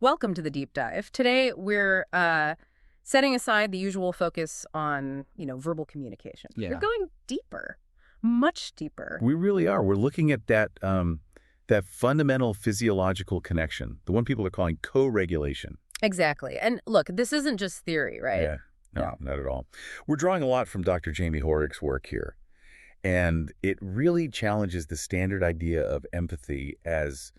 Welcome to the deep dive. Today we're setting aside the usual focus on, verbal communication. Yeah. We're going deeper, much deeper. We really are. We're looking at that fundamental physiological connection, the one people are calling co-regulation. Exactly. And look, this isn't just theory, right? Yeah, no, not at all. We're drawing a lot from Dr. Jaime Hoerricks' work here. And it really challenges the standard idea of empathy as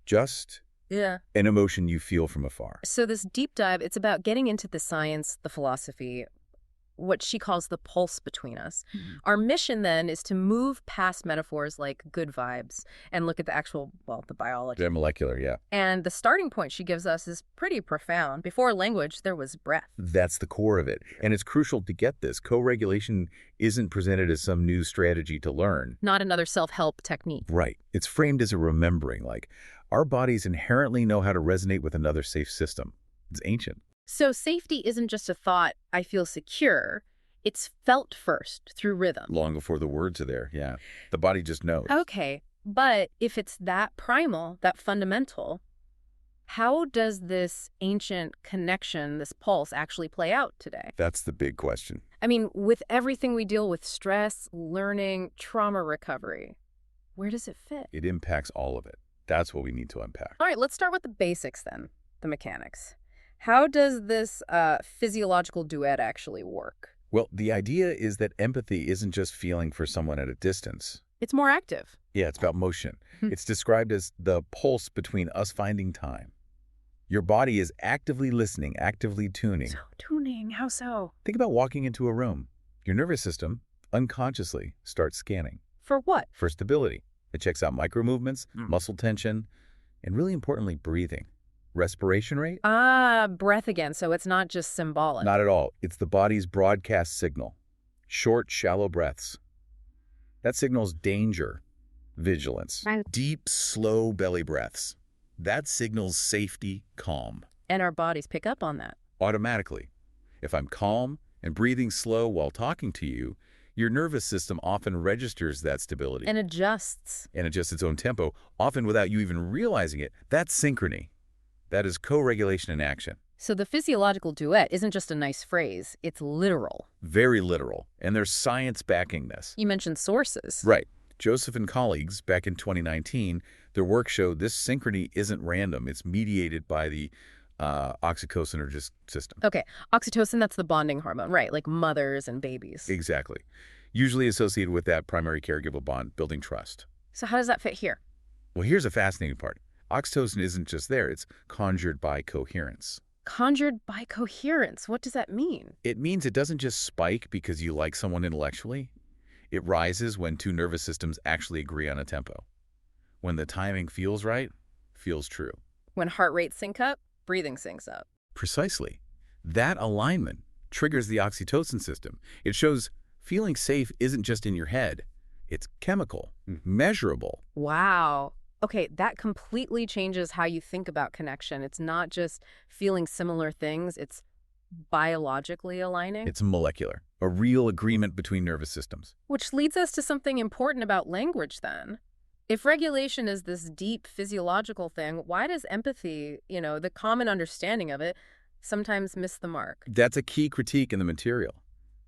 just an emotion you feel from afar. So this deep dive, it's about getting into the science, the philosophy, what she calls the pulse between us. Mm-hmm. Our mission then is to move past metaphors like good vibes and look at the actual, the biology. They're molecular, yeah. And the starting point she gives us is pretty profound. Before language, there was breath. That's the core of it. And it's crucial to get this. Co-regulation isn't presented as some new strategy to learn. Not another self-help technique. Right. It's framed as a remembering, like our bodies inherently know how to resonate with another safe system. It's ancient. So safety isn't just a thought, I feel secure. It's felt first through rhythm. Long before the words are there, yeah. The body just knows. Okay, but if it's that primal, that fundamental, how does this ancient connection, this pulse, actually play out today? That's the big question. I mean, with everything we deal with, stress, learning, trauma recovery, where does it fit? It impacts all of it. That's what we need to unpack. All right, let's start with the basics then, the mechanics. How does this physiological duet actually work? Well, the idea is that empathy isn't just feeling for someone at a distance. It's more active. Yeah, it's about motion. It's described as the pulse between us finding time. Your body is actively listening, actively tuning. So tuning, how so? Think about walking into a room. Your nervous system unconsciously starts scanning. For what? For stability. It checks out micro movements, muscle tension, and really importantly, breathing. Respiration rate? Breath again, so it's not just symbolic. Not at all. It's the body's broadcast signal. Short, shallow breaths. That signals danger, vigilance. Deep, slow belly breaths. That signals safety, calm. And our bodies pick up on that. Automatically. If I'm calm and breathing slow while talking to you, your nervous system often registers that stability. And adjusts. And adjusts its own tempo, often without you even realizing it. That's synchrony. That is co-regulation in action. So the physiological duet isn't just a nice phrase, it's literal. Very literal. And there's science backing this. You mentioned sources. Right. Joseph and colleagues, back in 2019, their work showed this synchrony isn't random. It's mediated by the oxytocin or just system. Okay. Oxytocin, that's the bonding hormone, right? Like mothers and babies. Exactly. Usually associated with that primary caregiver bond, building trust. So how does that fit here? Well, here's a fascinating part. Oxytocin isn't just there. It's conjured by coherence. Conjured by coherence. What does that mean? It means it doesn't just spike because you like someone intellectually. It rises when two nervous systems actually agree on a tempo. When the timing feels right, feels true. When heart rates sync up, breathing syncs up. Precisely. That alignment triggers the oxytocin system. It shows feeling safe isn't just in your head. It's chemical, measurable. Wow. Okay, that completely changes how you think about connection. It's not just feeling similar things, it's biologically aligning. It's molecular, a real agreement between nervous systems. Which leads us to something important about language then. If regulation is this deep physiological thing, why does empathy, the common understanding of it, sometimes miss the mark? That's a key critique in the material.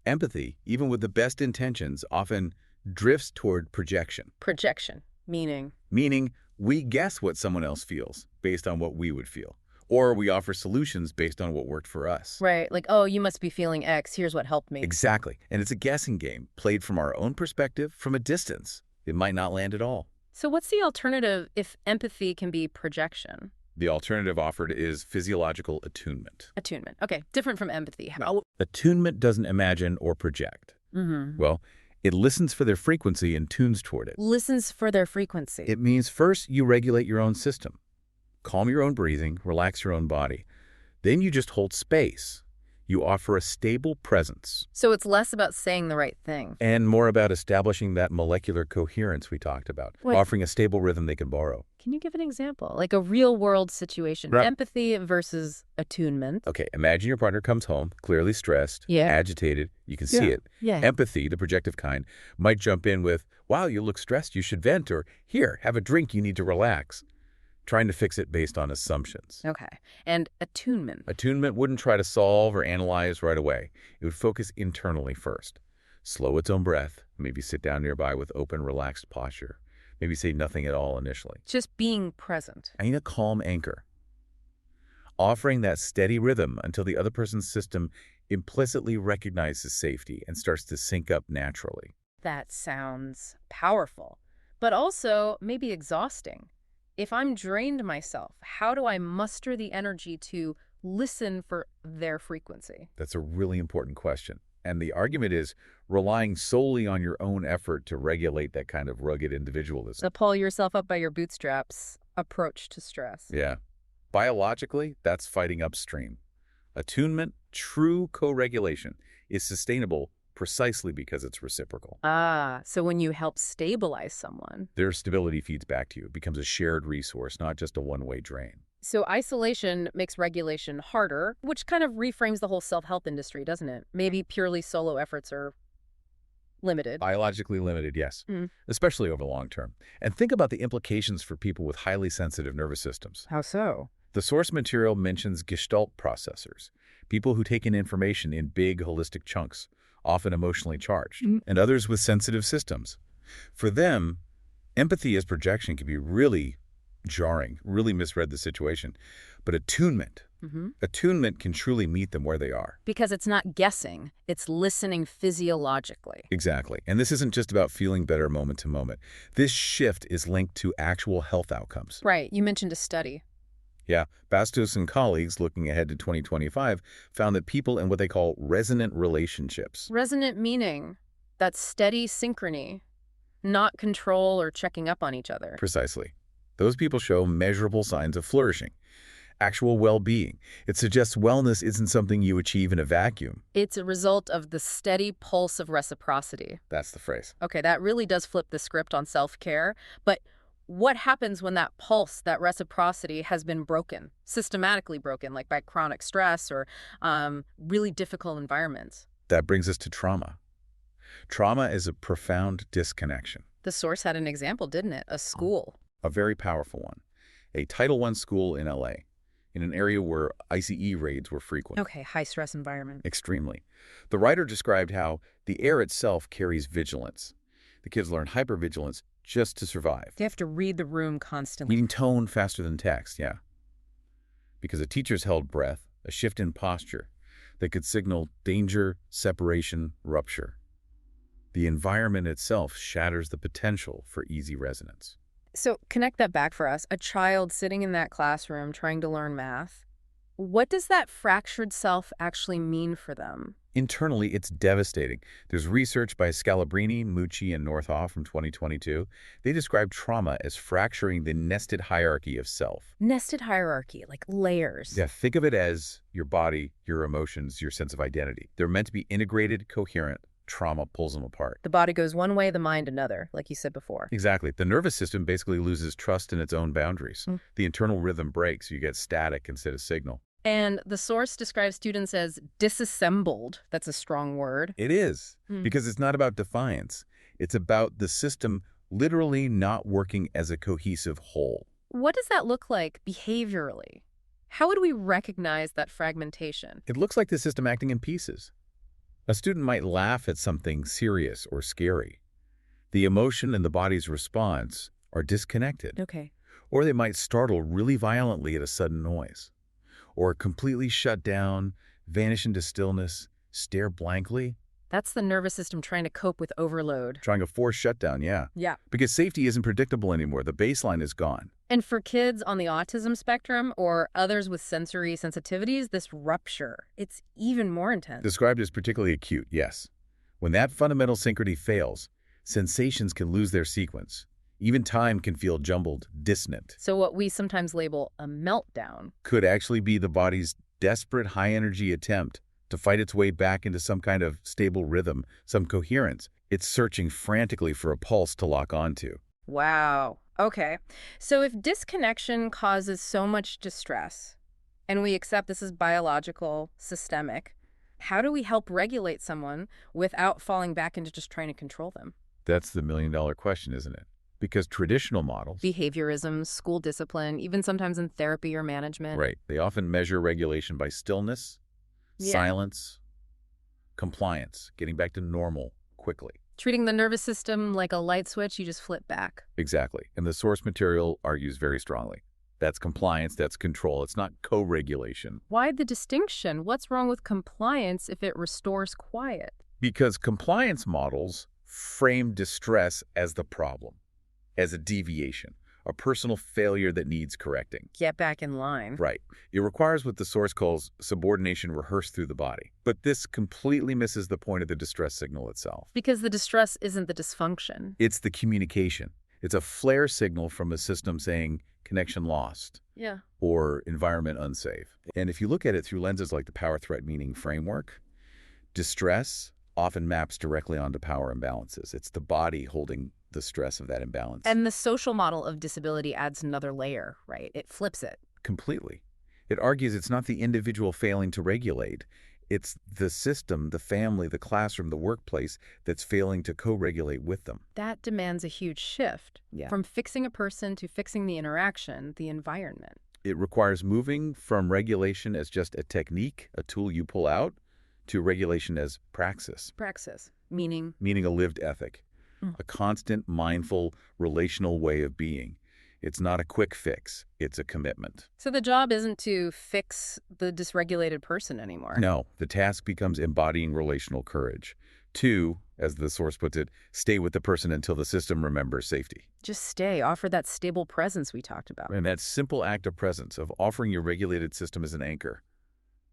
Empathy, even with the best intentions, often drifts toward projection. Projection, meaning? Meaning, we guess what someone else feels based on what we would feel. Or we offer solutions based on what worked for us. Right, like, oh, you must be feeling X, here's what helped me. Exactly. And it's a guessing game, played from our own perspective, from a distance. It might not land at all. So what's the alternative if empathy can be projection? The alternative offered is physiological attunement. Attunement. Okay, different from empathy. How? Attunement doesn't imagine or project. Well, it listens for their frequency and tunes toward it. Listens for their frequency. It means first you regulate your own system. Calm your own breathing, relax your own body. Then you just hold space. You offer a stable presence. So it's less about saying the right thing. And more about establishing that molecular coherence we talked about. Wait. Offering a stable rhythm they can borrow. Can you give an example? Like a real-world situation. Right. Empathy versus attunement. Okay, imagine your partner comes home, clearly stressed, agitated. You can see it. Yeah. Empathy, the projective kind, might jump in with, wow, you look stressed, you should vent, or here, have a drink, you need to relax. trying to fix it based on assumptions. Okay. And attunement. Attunement wouldn't try to solve or analyze right away. It would focus internally first. Slow its own breath, maybe sit down nearby with open, relaxed posture. Maybe say nothing at all initially. Just being present. I need a calm anchor. Offering that steady rhythm until the other person's system implicitly recognizes safety and starts to sync up naturally. That sounds powerful, but also maybe exhausting. If I'm drained myself, how do I muster the energy to listen for their frequency? That's a really important question. And the argument is relying solely on your own effort to regulate that kind of rugged individualism. The pull yourself up by your bootstraps approach to stress. Yeah. Biologically, that's fighting upstream. Attunement, true co-regulation, is sustainable precisely because it's reciprocal. Ah, so when you help stabilize someone. Their stability feeds back to you. It becomes a shared resource, not just a one-way drain. So isolation makes regulation harder, which kind of reframes the whole self-help industry, doesn't it? Maybe purely solo efforts are limited. Biologically limited, yes, especially over the long term. And think about the implications for people with highly sensitive nervous systems. How so? The source material mentions Gestalt processors, people who take in information in big, holistic chunks, often emotionally charged, and others with sensitive systems. For them, empathy as projection can be really jarring, really misread the situation. But attunement can truly meet them where they are. Because it's not guessing, it's listening physiologically. Exactly. And this isn't just about feeling better moment to moment. This shift is linked to actual health outcomes. Right. You mentioned a study. Yeah, Bastos and colleagues looking ahead to 2025 found that people in what they call resonant relationships. Resonant meaning that steady synchrony, not control or checking up on each other. Precisely. Those people show measurable signs of flourishing, actual well-being. It suggests wellness isn't something you achieve in a vacuum. It's a result of the steady pulse of reciprocity. That's the phrase. Okay, that really does flip the script on self-care, but what happens when that pulse, that reciprocity, has been broken, systematically broken, like by chronic stress or really difficult environments? That brings us to trauma. Trauma is a profound disconnection. The source had an example, didn't it? A school. A very powerful one. A Title I school in LA, in an area where ICE raids were frequent. Okay, high-stress environment. Extremely. The writer described how the air itself carries vigilance. The kids learn hypervigilance just to survive. They have to read the room constantly. Reading tone faster than text, yeah. Because the teachers held breath, a shift in posture that could signal danger, separation, rupture. The environment itself shatters the potential for easy resonance. So connect that back for us. A child sitting in that classroom trying to learn math. What does that fractured self actually mean for them? Internally, it's devastating. There's research by Scalabrini, Mucci, and Northoff from 2022. They describe trauma as fracturing the nested hierarchy of self. Nested hierarchy, like layers. Yeah, think of it as your body, your emotions, your sense of identity. They're meant to be integrated, coherent. Trauma pulls them apart. The body goes one way, the mind another, like you said before. Exactly. The nervous system basically loses trust in its own boundaries. The internal rhythm breaks. You get static instead of signal. And the source describes students as disassembled. That's a strong word. It is, because it's not about defiance. It's about the system literally not working as a cohesive whole. What does that look like behaviorally? How would we recognize that fragmentation? It looks like the system acting in pieces. A student might laugh at something serious or scary. The emotion and the body's response are disconnected. Okay. Or they might startle really violently at a sudden noise. Or completely shut down, vanish into stillness, stare blankly. That's the nervous system trying to cope with overload. Trying a forced shutdown, yeah. Yeah. Because safety isn't predictable anymore. The baseline is gone. And for kids on the autism spectrum or others with sensory sensitivities, this rupture, it's even more intense. Described as particularly acute, yes. When that fundamental synchrony fails, sensations can lose their sequence. Even time can feel jumbled, dissonant. So what we sometimes label a meltdown could actually be the body's desperate high-energy attempt to fight its way back into some kind of stable rhythm, some coherence. It's searching frantically for a pulse to lock onto. Wow. Okay. So if disconnection causes so much distress, and we accept this is biological, systemic, how do we help regulate someone without falling back into just trying to control them? That's the million-dollar question, isn't it? Because traditional models, Behaviorism, school discipline, even sometimes in therapy or management. right, they often measure regulation by stillness, Yeah. silence, compliance, getting back to normal quickly. Treating the nervous system like a light switch, you just flip back. Exactly. And the source material argues very strongly. That's compliance, that's control. It's not co-regulation. Why the distinction? What's wrong with compliance if it restores quiet? Because compliance models frame distress as the problem, as a deviation, a personal failure that needs correcting. Get back in line. Right. It requires what the source calls subordination rehearsed through the body. But this completely misses the point of the distress signal itself. Because the distress isn't the dysfunction. It's the communication. It's a flare signal from a system saying connection lost. Yeah. Or environment unsafe. And if you look at it through lenses like the power threat meaning framework, distress often maps directly onto power imbalances. It's the body holding the stress of that imbalance. And the social model of disability adds another layer, right? It flips it. Completely. It argues it's not the individual failing to regulate. It's the system, the family, the classroom, the workplace that's failing to co-regulate with them. That demands a huge shift. Yeah. From fixing a person to fixing the interaction, the environment. It requires moving from regulation as just a technique, a tool you pull out, to regulation as praxis. Praxis, meaning Meaning a lived ethic, a constant, mindful, relational way of being. It's not a quick fix. It's a commitment. So the job isn't to fix the dysregulated person anymore. No, the task becomes embodying relational courage. 2, as the source puts it, stay with the person until the system remembers safety. Just stay, offer that stable presence we talked about. And that simple act of presence, of offering your regulated system as an anchor,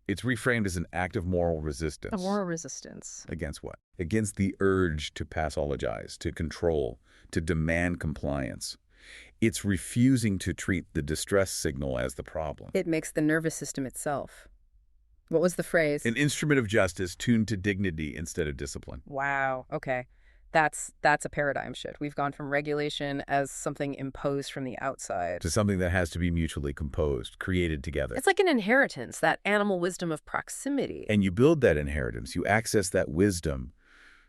it's reframed as an act of moral resistance. A moral resistance. Against what? Against the urge to pathologize, to control, to demand compliance. It's refusing to treat the distress signal as the problem. It makes the nervous system itself. What was the phrase? An instrument of justice tuned to dignity instead of discipline. Wow. Okay. That's a paradigm shift. We've gone from regulation as something imposed from the outside To something that has to be mutually composed, created together. It's like an inheritance, that animal wisdom of proximity. And you build that inheritance. You access that wisdom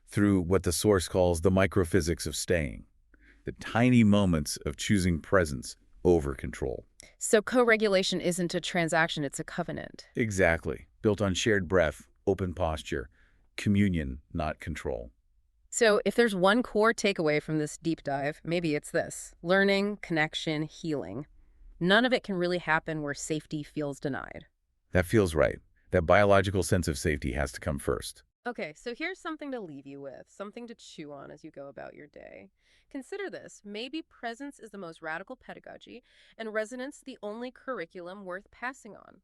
through what the source calls the microphysics of staying, the tiny moments of choosing presence over control. So co-regulation isn't a transaction, it's a covenant. Exactly. Built on shared breath, open posture, communion, not control. So if there's one core takeaway from this deep dive, maybe it's this: learning, connection, healing. None of it can really happen where safety feels denied. That feels right. That biological sense of safety has to come first. Okay, so here's something to leave you with, something to chew on as you go about your day. Consider this: maybe presence is the most radical pedagogy, and resonance the only curriculum worth passing on.